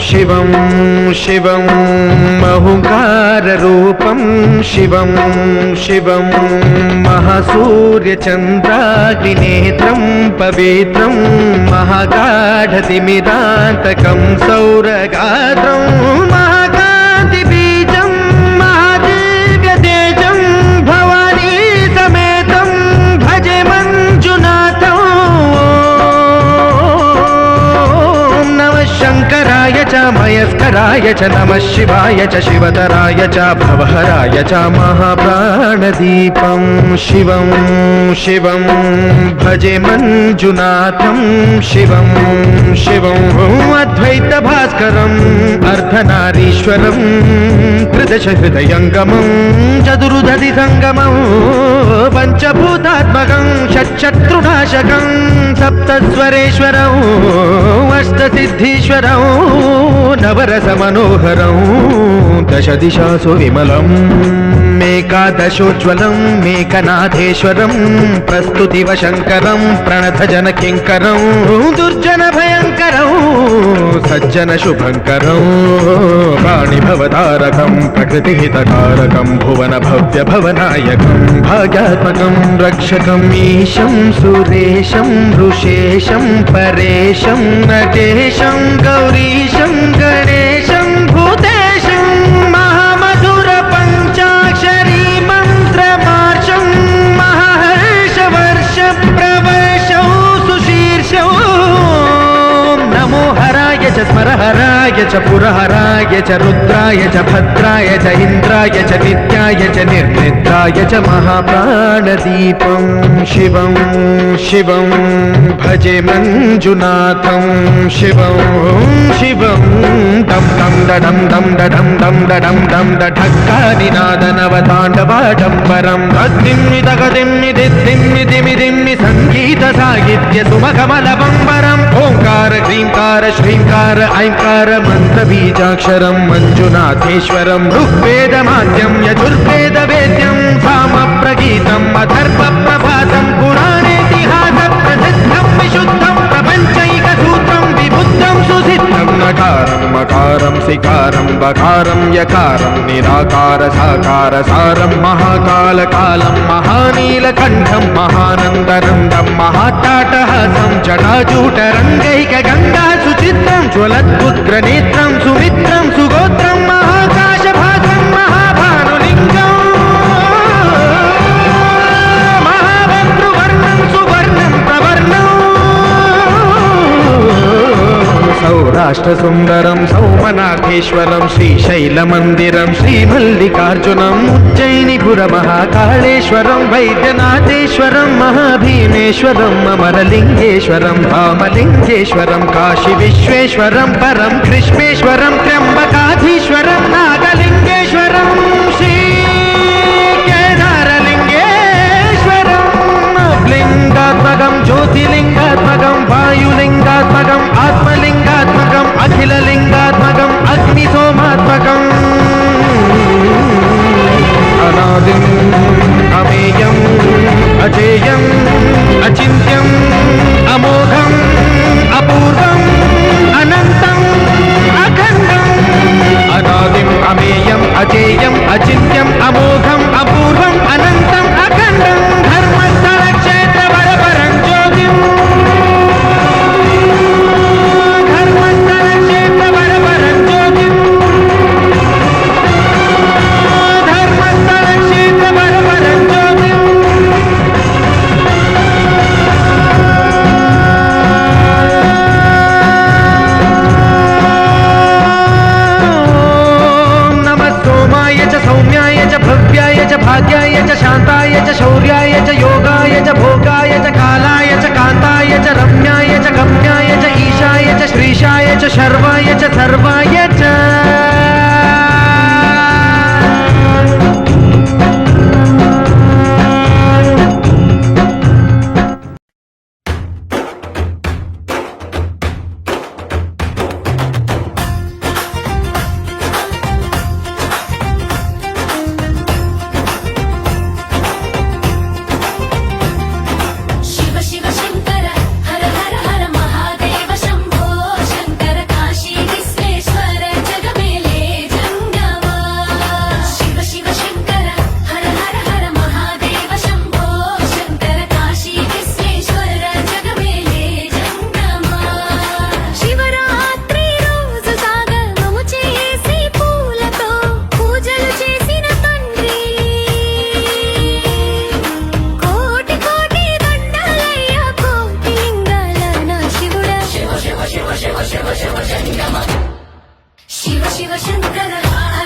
शिवं शिवं महंकाररूपं शिवं शिवं महासूर्यचन्द्राग्निनेत्रं पवित्रं महागाढतिमिरान्तकं सौरगात्रं महाकान्तिबीजं महादिव्यतेजं भवानी समेतं भजे मञ्जुनाथं। शङ्कराय च मयस्कराय च नमः शिवाय च शिवतराय च भवहराय च महाप्राणदीपं शिवं शिवं भजे मञ्जुनाथं शिवं शिवं अद्वैतभास्करम् अर्धनारीश्वरं त्रिदशहृदयङ्गमं चतुर्दधिसङ्गमं पञ्चभूतात्मकं षट्शत्रुनाशकं सप्तस्वरेश्वरं अष्टसिद्धीश्वरं नवरसमनोहरं दशदिशासु विमलम् मेकादशोज्ज्वलं मेकनाथेश्वरं प्रस्तुतिवशङ्करं प्रणतजनकिङ्करं दुर्जनभयङ्करं सज्जनशुभङ्करं प्राणिभवतारकं प्रकृतिहितकारकं भुवनभव्यभवनायकं भाग्यात्मकं रक्षकम् ईशं सुरेशं ऋषेशं परेशं नटेशं गौरीशं गणेशं भूतेशं महामधुरपञ्चाक्षरी मन्त्रमार्षं महाहर्षवर्षप्रवर्षौ सुशीर्षौ नमो हराय च स्मरहराय च पुरहराय च रुद्राय च भद्राय च इन्द्राय च नित्याय च निर्निद्राय च महाप्राणदीपं शिवं शिवं भजे मञ्जुनाथं शिवं शिवं दं दं दडं दं दडं दं दडं दं दढक्कानिनादनवताण्डवाडम्बरं तद्दिम्मि तगदिम्मि दिद्दिम्मि दिमिदिम्मि सङ्गीतसाहित्य सुमकमलबम्बरम् ओङ्कार क्रीङ्कार श्रीङ्कार ऐङ्कार मन्त्रबीजाक्षरं मञ्जुनाथेश्वरं ऋग्वेदमाद्यं यजुर्वेदवेद्यं सामप्रगीतम् अथर्वप्रभातं पुराणेतिहासप्रसिद्धं विशुद्धं प्रपञ्चैकसूत्रं विबुद्धं सुसिद्धं नकारं मकारं सिकारं बकारं यकारं निराकार साकार सारं महाकालकालं महानीलकण्ठं महानन्दनन्दं महाट्टाटहासं जटाजूटरङ्गैकगङ्गा सुचित्रं ज्वलद्पुत्रनेत्रं सुमित्रं सुगोत्रं महाकाशभागं महाभानुलिङ्गम् महाभद्रुवर्णं सुवर्णं प्रवर्णं सौराष्ट्रसुन्दरं सौमनाथेश्वरं श्रीशैलमन्दिरं श्रीमल्लिकार्जुनम् उज्जयिनीपुरमहाकाळेश्वरं वैद्यनाथेश्वरं महाभीमेश्वरम् अमरलिङ्गेश्वरं धामलिङ्गेश्वरं काशीविश्वेश्वरं परं कृष्णेश्वरं त्र्यम्बकाधीश्वरं नागलिङ्गेश्वरं श्रीकेदारलिङ्गेश्वरं लिङ्गात्मकं ज्योतिलिङ्गात्मकं वायुलिङ्गात्मकं आत्मलिङ्गात्मकम् अखिललिङ्गात्मकम् अग्निसोमात्मकम् अनादिम् अमेयम् अजेयम् अचिन्त्यम् अमोघम् अपूर्वम् अनन्तम् अखण्डम् शिव शङ्कर